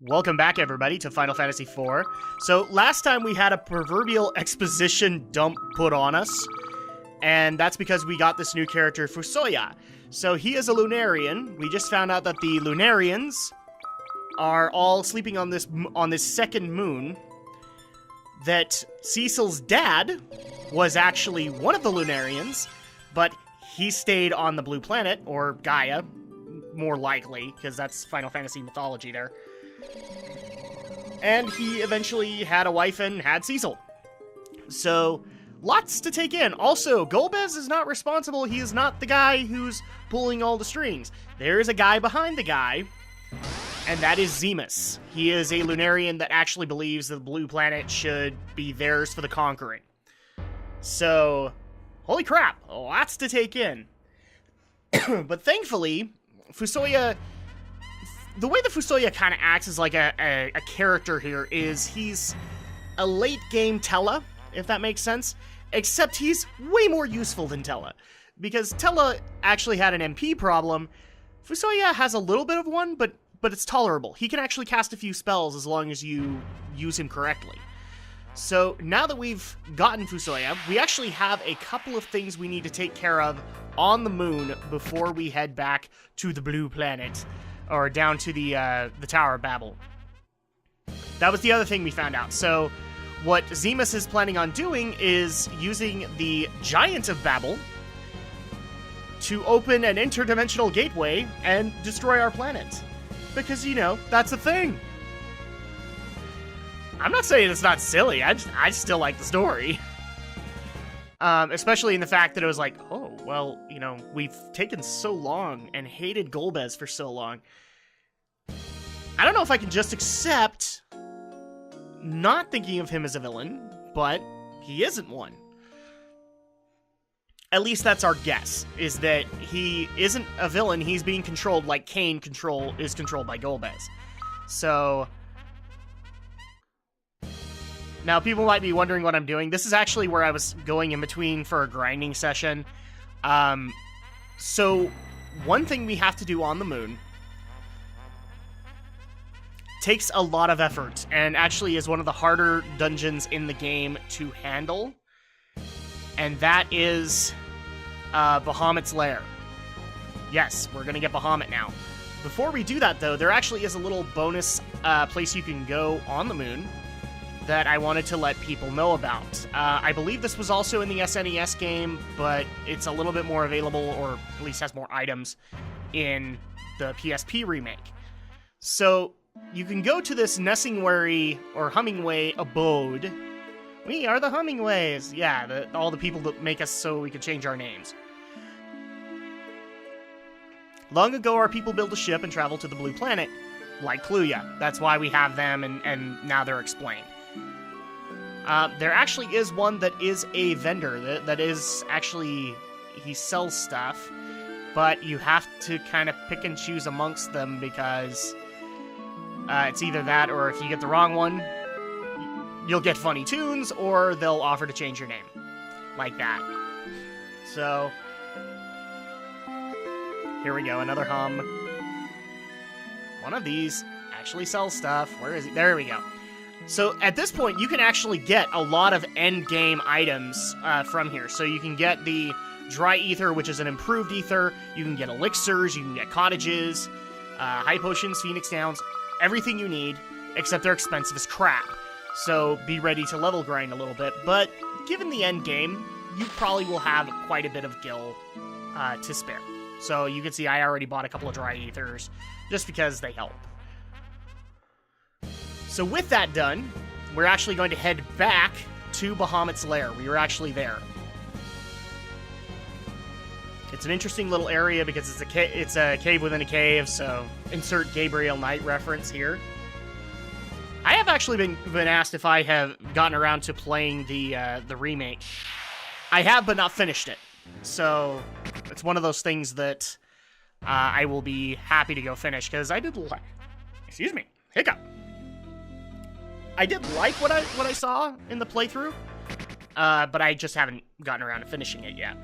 Welcome back, everybody, to Final Fantasy IV. So, last time we had a proverbial exposition dump put on us, and that's because we got this new character, Fusoya. So, he is a Lunarian. We just found out that the Lunarians are all sleeping on this second moon, that Cecil's dad was actually one of the Lunarians, but he stayed on the blue planet, or Gaia, more likely, because that's Final Fantasy mythology there. And he eventually had a wife and had Cecil. So, lots to take in. Also, Golbez is not responsible. He is not the guy who's pulling all the strings. There is a guy behind the guy, and that is Zemus. He is a Lunarian that actually believes that the blue planet should be theirs for the conquering. So, holy crap, lots to take in. But thankfully, Fusoya... The way that Fusoya kind of acts as like a character here is he's a late-game Tella, if that makes sense, except he's way more useful than Tella. Because Tella actually had an MP problem. Fusoya has a little bit of one, but it's tolerable. He can actually cast a few spells as long as you use him correctly. So now that we've gotten Fusoya, we actually have a couple of things we need to take care of on the moon before we head back to the blue planet. Or down to the Tower of Babel. That was the other thing we found out. So, what Zemus is planning on doing is using the Giant of Babel to open an interdimensional gateway and destroy our planet. Because, you know, that's a thing. I'm not saying it's not silly, I still like the story. Especially in the fact that it was like, oh, well, you know, we've taken so long and hated Golbez for so long. I don't know if I can just accept not thinking of him as a villain, but he isn't one. At least that's our guess, is that he isn't a villain, he's being controlled like Kain is controlled by Golbez. So... Now, people might be wondering what I'm doing. This is actually where I was going in between for a grinding session. So, one thing we have to do on the moon takes a lot of effort, and actually is one of the harder dungeons in the game to handle. And that is Bahamut's Lair. Yes, we're gonna get Bahamut now. Before we do that, though, there actually is a little bonus place you can go on the moon that I wanted to let people know about. I believe this was also in the SNES game, but it's a little bit more available, or at least has more items, in the PSP remake. So, you can go to this Nessingwary, or Hummingway, abode. We are the Hummingways! Yeah, all the people that make us so we can change our names. Long ago, our people built a ship and traveled to the Blue Planet, like Kluya. That's why we have them, and now they're explained. There actually is one that is a vendor, that is actually, he sells stuff, but you have to kind of pick and choose amongst them because it's either that, or if you get the wrong one, you'll get funny tunes, or they'll offer to change your name. Like that. So, here we go, another hum. One of these actually sells stuff. Where is it? There we go. So, at this point, you can actually get a lot of end-game items from here. So, you can get the Dry Ether, which is an improved ether. You can get elixirs, you can get cottages, high potions, phoenix downs, everything you need, except they're expensive as crap. So, be ready to level grind a little bit. But, given the end game, you probably will have quite a bit of gil to spare. So, you can see I already bought a couple of Dry Ethers, just because they help. So with that done, we're actually going to head back to Bahamut's Lair. We were actually there. It's an interesting little area because it's a cave within a cave, so insert Gabriel Knight reference here. I have actually been asked if I have gotten around to playing the remake. I have, but not finished it. So it's one of those things that I will be happy to go finish, because I did like... Excuse me. Hiccup. I did like what I saw in the playthrough, but I just haven't gotten around to finishing it yet.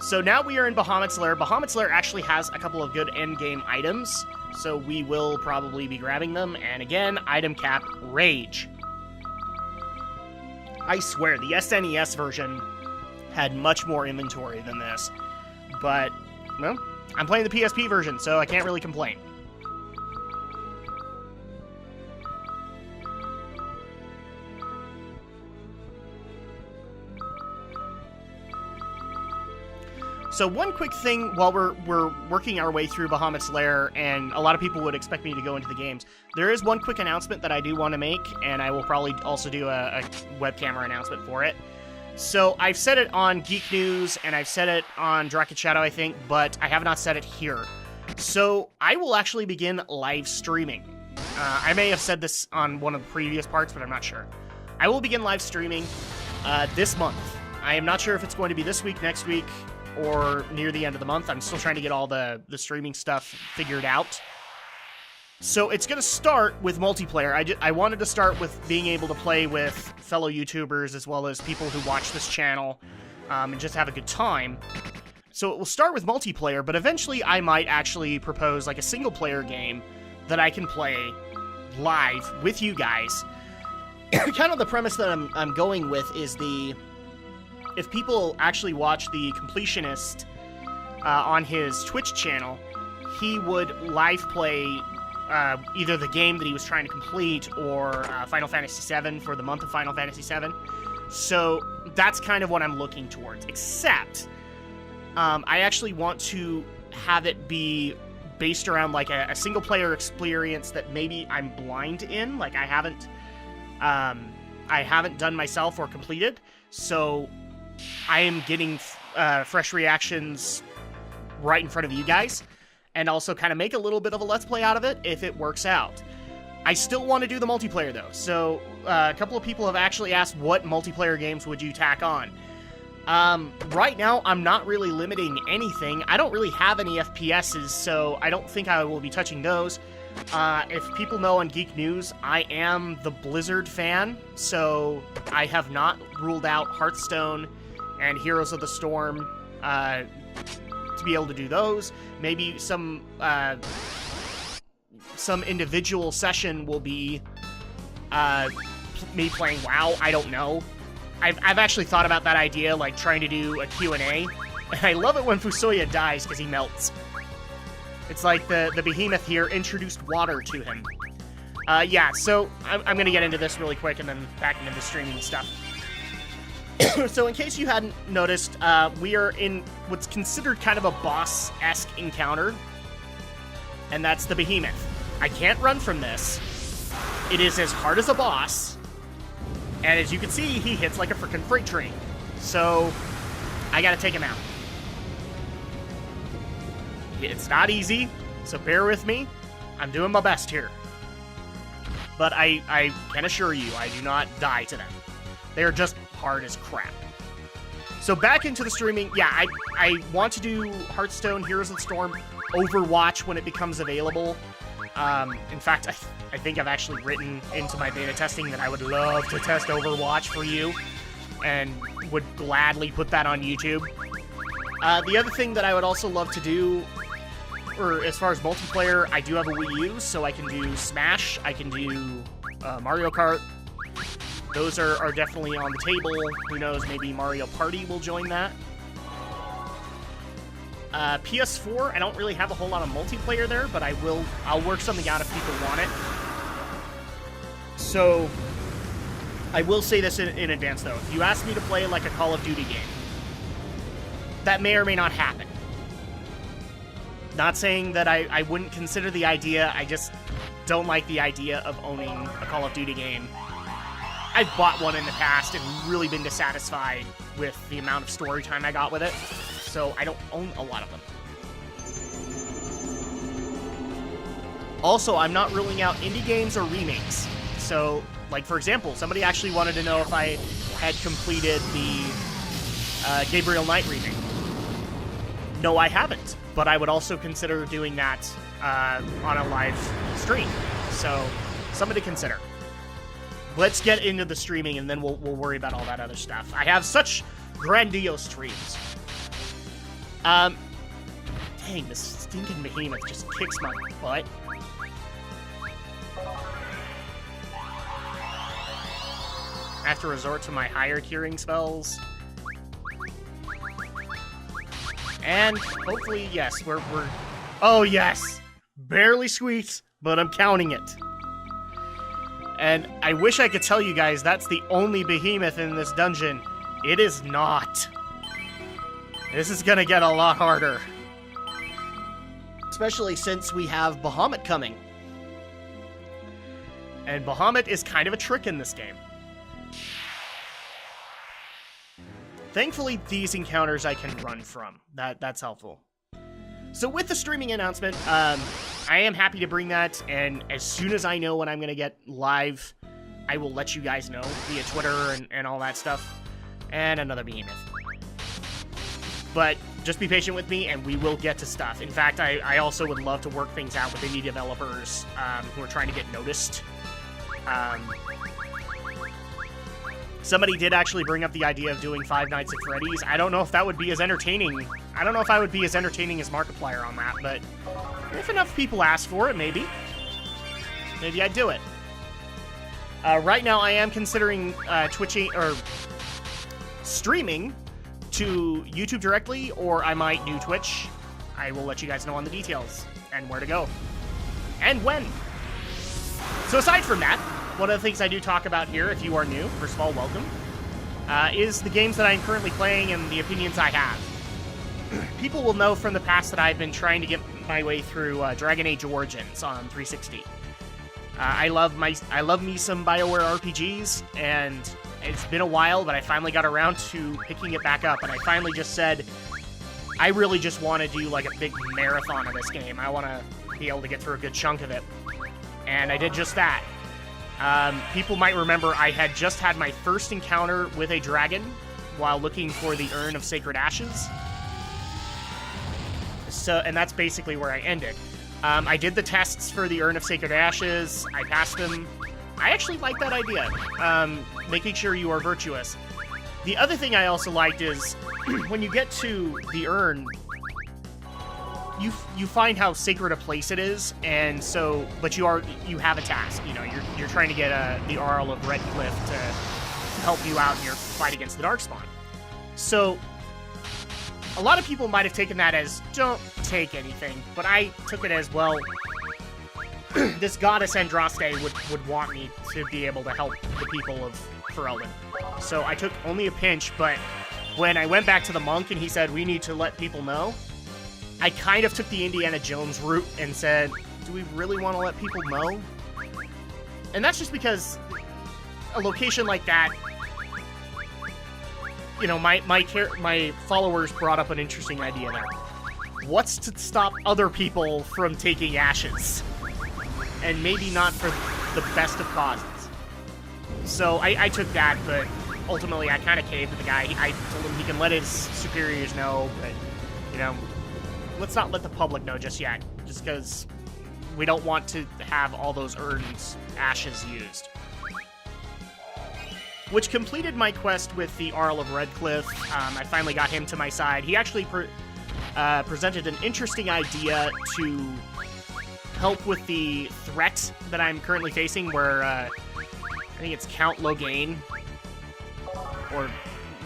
So now we are in Bahamut's Lair. Bahamut's Lair actually has a couple of good endgame items, so we will probably be grabbing them. And again, item cap, Rage. I swear, the SNES version had much more inventory than this. But, well, I'm playing the PSP version, so I can't really complain. So one quick thing while we're working our way through Bahamut's Lair, and a lot of people would expect me to go into the games, there is one quick announcement that I do want to make, and I will probably also do a web camera announcement for it. So I've said it on Geek News, and I've said it on Drak Shadow, I think, but I have not said it here. So I will actually begin live streaming. I may have said this on one of the previous parts, but I'm not sure. I will begin live streaming this month. I am not sure if it's going to be this week, next week, or near the end of the month. I'm still trying to get all the streaming stuff figured out. So it's going to start with multiplayer. I wanted to start with being able to play with fellow YouTubers as well as people who watch this channel and just have a good time. So it will start with multiplayer, but eventually I might actually propose like a single-player game that I can play live with you guys. Kind of the premise that I'm going with is if people actually watch the Completionist on his Twitch channel, he would live play either the game that he was trying to complete or Final Fantasy VII for the month of Final Fantasy VII. So that's kind of what I'm looking towards, except I actually want to have it be based around like a single-player experience that maybe I'm blind in, like I haven't done myself or completed, so I am getting fresh reactions right in front of you guys, and also kind of make a little bit of a Let's Play out of it if it works out. I still want to do the multiplayer, though, so a couple of people have actually asked what multiplayer games would you tack on. Right now, I'm not really limiting anything. I don't really have any FPSs, so I don't think I will be touching those. If people know on Geek News, I am the Blizzard fan, so I have not ruled out Hearthstone and Heroes of the Storm to be able to do those. Maybe some individual session will be me playing WoW. I don't know. I've actually thought about that idea, like trying to do a Q&A. And I love it when Fusoya dies because he melts. It's like the behemoth here introduced water to him. Yeah, so I'm going to get into this really quick and then back into the streaming stuff. So in case you hadn't noticed, we are in what's considered kind of a boss-esque encounter, and that's the behemoth. I can't run from this. It is as hard as a boss, and as you can see, he hits like a freaking freight train. So I gotta take him out. It's not easy, so bear with me. I'm doing my best here. But I can assure you, I do not die to them. They're just hard as crap. So back into the streaming. Yeah, I want to do Hearthstone, Heroes of the Storm, Overwatch when it becomes available. In fact, I think I've actually written into my beta testing that I would love to test Overwatch for you and would gladly put that on YouTube. The other thing that I would also love to do, or as far as multiplayer, I do have a Wii U, so I can do Smash, I can do Mario Kart. Those are definitely on the table. Who knows, maybe Mario Party will join that. PS4, I don't really have a whole lot of multiplayer there, but I'll work something out if people want it. So, I will say this in advance, though. If you ask me to play like a Call of Duty game, that may or may not happen. Not saying that I wouldn't consider the idea, I just don't like the idea of owning a Call of Duty game. I've bought one in the past and really been dissatisfied with the amount of story time I got with it, so I don't own a lot of them. Also, I'm not ruling out indie games or remakes. So, like, for example, somebody actually wanted to know if I had completed the Gabriel Knight remake. No, I haven't, but I would also consider doing that on a live stream. So, something to consider. Let's get into the streaming, and then we'll worry about all that other stuff. I have such grandiose dreams. Dang, this stinking behemoth just kicks my butt. I have to resort to my higher curing spells. And hopefully, yes, we're... Oh, yes! Barely squeaks, but I'm counting it. And I wish I could tell you guys that's the only behemoth in this dungeon. It is not. This is gonna get a lot harder. Especially since we have Bahamut coming. And Bahamut is kind of a trick in this game. Thankfully, these encounters I can run from. That's helpful. So with the streaming announcement, I am happy to bring that, and as soon as I know when I'm going to get live, I will let you guys know via Twitter and all that stuff. And another behemoth. But just be patient with me, and we will get to stuff. In fact, I also would love to work things out with indie developers who are trying to get noticed. Somebody did actually bring up the idea of doing Five Nights at Freddy's. I don't know if that would be as entertaining. I don't know if I would be as entertaining as Markiplier on that, but if enough people ask for it, maybe. Maybe I'd do it. Right now, I am considering twitching or streaming to YouTube directly, or I might do Twitch. I will let you guys know on the details and where to go and when. So aside from that, one of the things I do talk about here, if you are new, first of all, welcome, is the games that I'm currently playing and the opinions I have. People will know from the past that I've been trying to get my way through Dragon Age Origins on 360. I love me some BioWare RPGs, and it's been a while, but I finally got around to picking it back up, and I finally just said, I really just want to do like a big marathon of this game. I want to be able to get through a good chunk of it. And I did just that. People might remember I had just had my first encounter with a dragon while looking for the Urn of Sacred Ashes. And that's basically where I ended. I did the tests for the Urn of Sacred Ashes. I passed them. I actually like that idea, making sure you are virtuous. The other thing I also liked is when you get to the urn, you find how sacred a place it is, and so, but you have a task. You know, you're trying to get the Arl of Redcliffe to help you out in your fight against the Darkspawn. So, a lot of people might have taken that as don't take anything, but I took it as, well, this goddess Andraste would want me to be able to help the people of Ferelden. So I took only a pinch, but when I went back to the monk and he said, we need to let people know, I kind of took the Indiana Jones route and said, do we really want to let people know? And that's just because a location like that, you know, my followers brought up an interesting idea there. What's to stop other people from taking ashes? And maybe not for the best of causes. So I took that, but ultimately I kind of caved to the guy. I told him he can let his superiors know, but, you know, let's not let the public know just yet, just because we don't want to have all those urns' ashes used. Which completed my quest with the Arl of Redcliffe. I finally got him to my side. He actually presented an interesting idea to help with the threat that I'm currently facing, where I think it's Count Loghain, or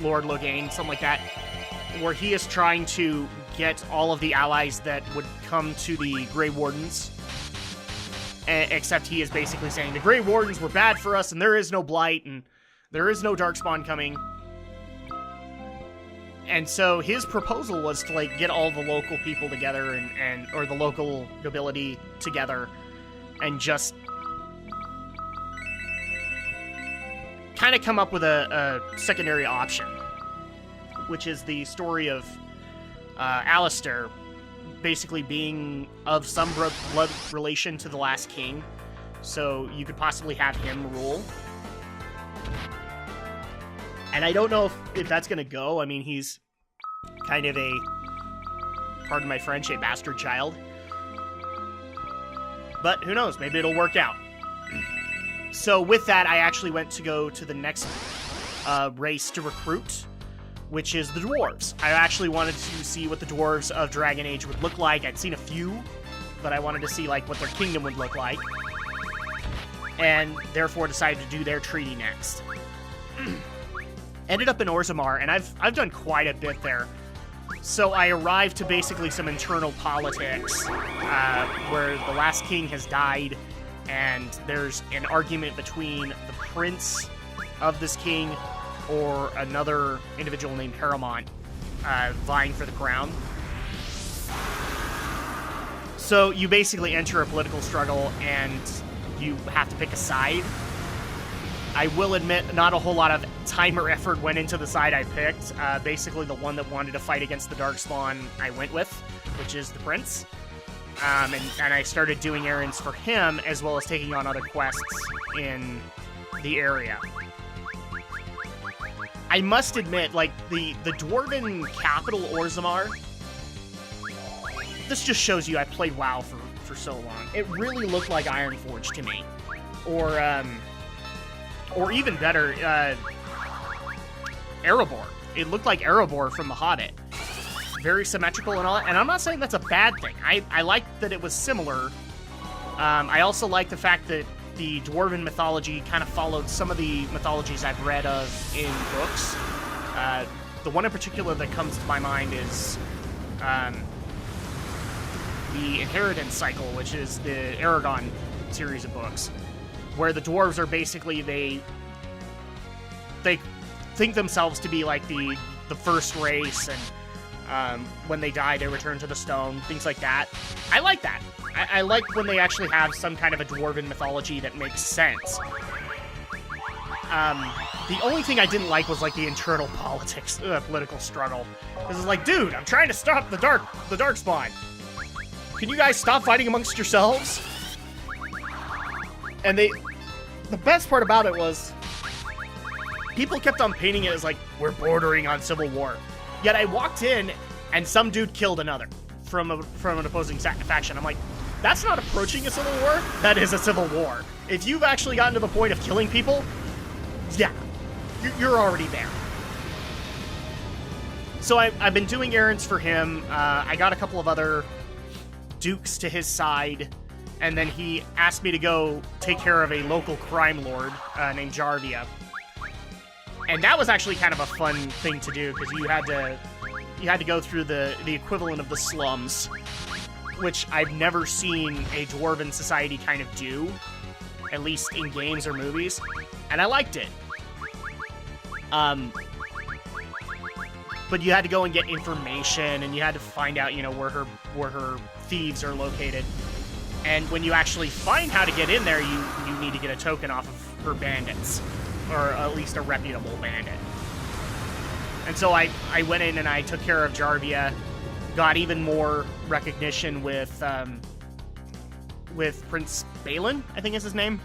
Lord Loghain, something like that, where he is trying to get all of the allies that would come to the Grey Wardens, except he is basically saying the Grey Wardens were bad for us, and there is no Blight, and there is no Darkspawn coming. And so his proposal was to, like, get all the local people together or the local nobility together and just kind of come up with a secondary option, which is the story of Alistair basically being of some blood relation to the last king, so you could possibly have him rule. And I don't know if that's going to go. I mean, he's kind of a, pardon my French, a bastard child. But who knows? Maybe it'll work out. So with that, I actually went to go to the next race to recruit, which is the dwarves. I actually wanted to see what the dwarves of Dragon Age would look like. I'd seen a few, but I wanted to see like what their kingdom would look like, and therefore decided to do their treaty next. Ended up in Orzammar, and I've done quite a bit there. So I arrived to basically some internal politics, where the last king has died, and there's an argument between the prince of this king or another individual named Paramount vying for the crown. So you basically enter a political struggle, and you have to pick a side. I will admit, not a whole lot of time or effort went into the side I picked. Basically, the one that wanted to fight against the Darkspawn I went with, which is the Prince. And I started doing errands for him, as well as taking on other quests in the area. I must admit, like, the Dwarven capital, Orzammar, this just shows you I played WoW for so long. It really looked like Ironforge to me. Or even better, Erebor. It looked like Erebor from The Hobbit. Very symmetrical and all that. And I'm not saying that's a bad thing. I liked that it was similar. I also like the fact that the Dwarven mythology kind of followed some of the mythologies I've read of in books. The one in particular that comes to my mind is the Inheritance Cycle, which is the Aragon series of books, where the dwarves are basically, they think themselves to be like the first race, and when they die, they return to the stone, things like that. I like that. I like when they actually have some kind of a dwarven mythology that makes sense. The only thing I didn't like was like the internal politics, political struggle. Because it's like, dude, I'm trying to stop the Darkspawn. Can you guys stop fighting amongst yourselves? And the best part about it was, people kept on painting it as like, we're bordering on civil war. Yet I walked in, and some dude killed another from an opposing faction. I'm like, that's not approaching a civil war. That is a civil war. If you've actually gotten to the point of killing people, yeah, you're already there. So I've been doing errands for him. I got a couple of other dukes to his side, and then he asked me to go take care of a local crime lord named Jarvia. And that was actually kind of a fun thing to do, because you had to go through the equivalent of the slums, which I've never seen a dwarven society kind of do, at least in games or movies, and I liked it. But you had to go and get information, and you had to find out, where her thieves are located. And when you actually find how to get in there, you need to get a token off of her bandits, or at least a reputable bandit. And so I went in and I took care of Jarvia, got even more recognition with Prince Balin, I think is his name.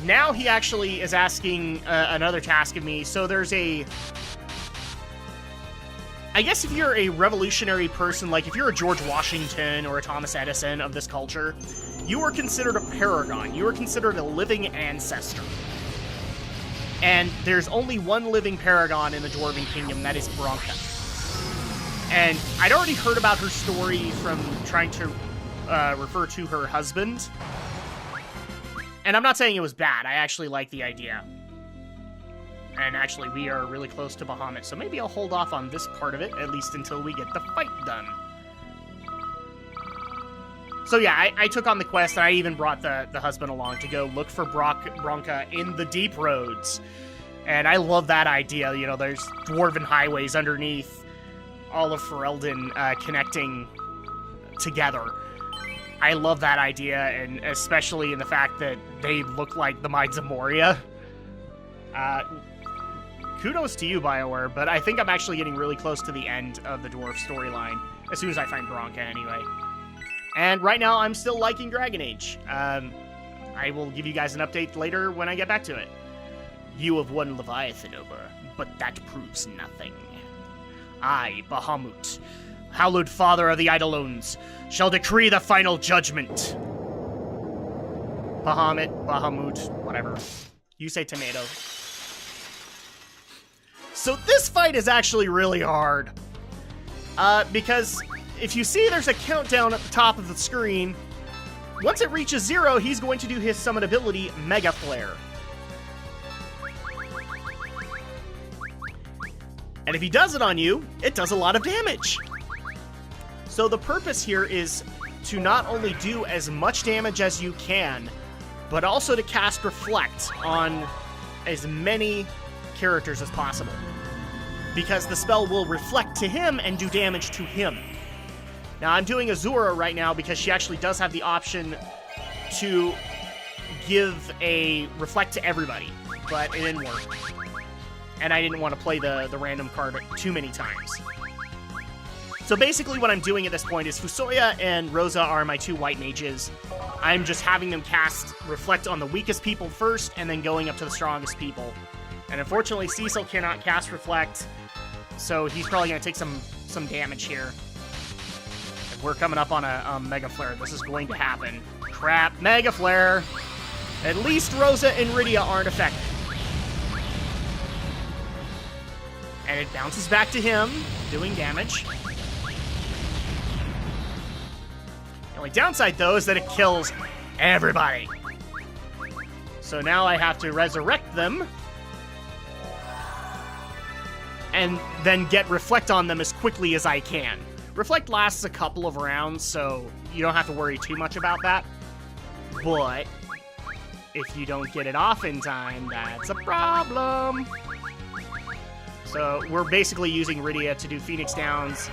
Now he actually is asking another task of me. So there's I guess if you're a revolutionary person, like if you're a George Washington or a Thomas Edison of this culture, you are considered a paragon. You are considered a living ancestor. And there's only one living paragon in the Dwarven Kingdom, that is Bronca. And I'd already heard about her story from trying to refer to her husband. And I'm not saying it was bad. I actually like the idea. And actually, we are really close to Bahamut, so maybe I'll hold off on this part of it, at least until we get the fight done. So yeah, I took on the quest, and I even brought the husband along to go look for Bronca in the deep roads. And I love that idea. There's dwarven highways underneath all of Ferelden connecting together. I love that idea, and especially in the fact that they look like the Mines of Moria. Kudos to you, BioWare, but I think I'm actually getting really close to the end of the dwarf storyline, as soon as I find Bronca anyway. And right now, I'm still liking Dragon Age. I will give you guys an update later when I get back to it. You have won Leviathan over, but that proves nothing. I, Bahamut, hallowed father of the Eidolons, shall decree the final judgment. Bahamut, whatever. You say tomato. So this fight is actually really hard. Because if you see there's a countdown at the top of the screen, once it reaches 0, he's going to do his summon ability, Mega Flare. And if he does it on you, it does a lot of damage. So the purpose here is to not only do as much damage as you can, but also to cast Reflect on as many characters as possible. Because the spell will reflect to him and do damage to him. Now, I'm doing Azura right now because she actually does have the option to give a Reflect to everybody, but it didn't work. And I didn't want to play the random card too many times. So basically what I'm doing at this point is Fusoya and Rosa are my 2 white mages. I'm just having them cast Reflect on the weakest people first, and then going up to the strongest people. And unfortunately, Cecil cannot cast Reflect, so he's probably going to take some damage here. And we're coming up on a Mega Flare. This is going to happen. Crap, Mega Flare! At least Rosa and Rydia aren't affected. And it bounces back to him, doing damage. The only downside, though, is that it kills everybody. So now I have to resurrect them, and then get Reflect on them as quickly as I can. Reflect lasts a couple of rounds, so you don't have to worry too much about that. But if you don't get it off in time, that's a problem. So we're basically using Rydia to do Phoenix Downs,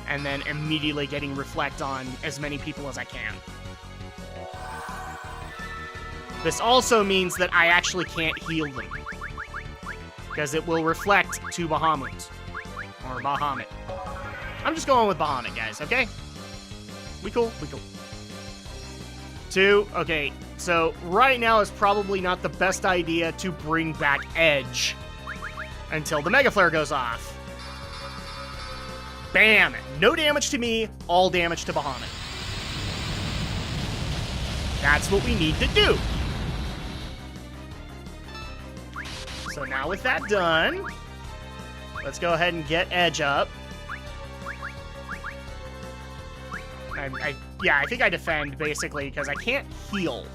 and then immediately getting Reflect on as many people as I can. This also means that I actually can't heal them, because it will reflect to Bahamut. Or Bahamut. I'm just going with Bahamut, guys, okay? We cool? We cool. 2, okay, so right now is probably not the best idea to bring back Edge until the Mega Flare goes off. Bam! No damage to me, all damage to Bahamut. That's what we need to do. So now with that done, let's go ahead and get Edge up. Yeah, I think I defend, basically, because I can't heal.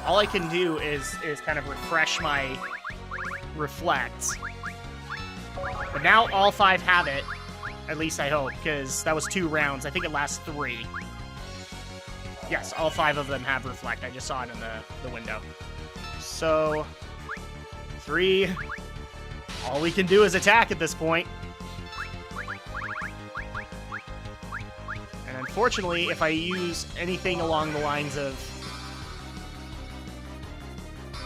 All I can do is kind of refresh my Reflect. But now all 5 have it. At least I hope, because that was 2 rounds. I think it lasts 3. Yes, all 5 of them have Reflect. I just saw it in the window. So, 3. All we can do is attack at this point. And unfortunately, if I use anything along the lines of...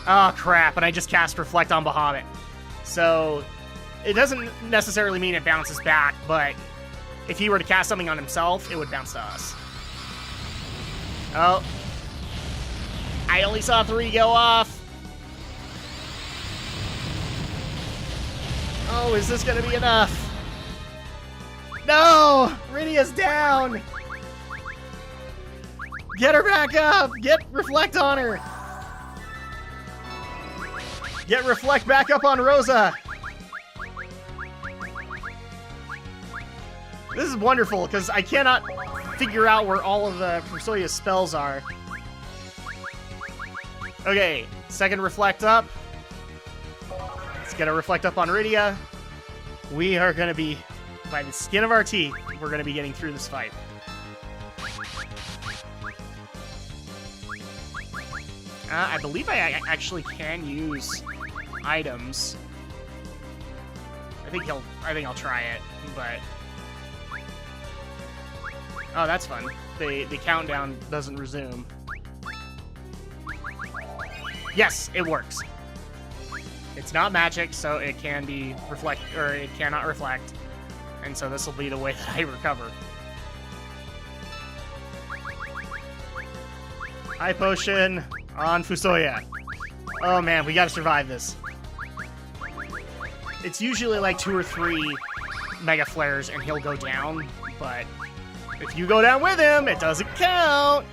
Oh, crap, and I just cast Reflect on Bahamut. So, it doesn't necessarily mean it bounces back, but if he were to cast something on himself, it would bounce to us. Oh. I only saw 3 go off. Oh, is this gonna be enough? No! Rydia's down! Get her back up! Get Reflect on her! Get Reflect back up on Rosa! This is wonderful, because I cannot figure out where all of the Fusoya's spells are. Okay, second Reflect up. Let's get a Reflect up on Rydia. We are going to be, by the skin of our teeth, we're going to be getting through this fight. I believe I actually can use items. I think I'll try it, but... Oh, that's fun. The countdown doesn't resume. Yes, it works. It's not magic, so it can be it cannot reflect. And so this will be the way that I recover. High potion on Fusoya. Oh man, we gotta survive this. It's usually like 2 or 3 Mega Flares and he'll go down, but if you go down with him, it doesn't count!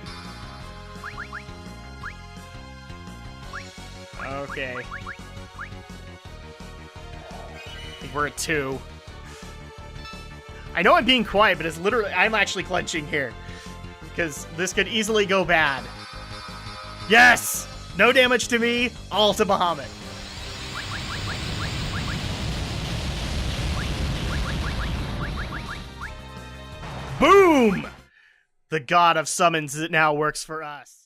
Okay. We're at 2. I know I'm being quiet, but I'm actually clenching here. Because this could easily go bad. Yes! No damage to me, all to Bahamut. Boom! The god of summons now works for us.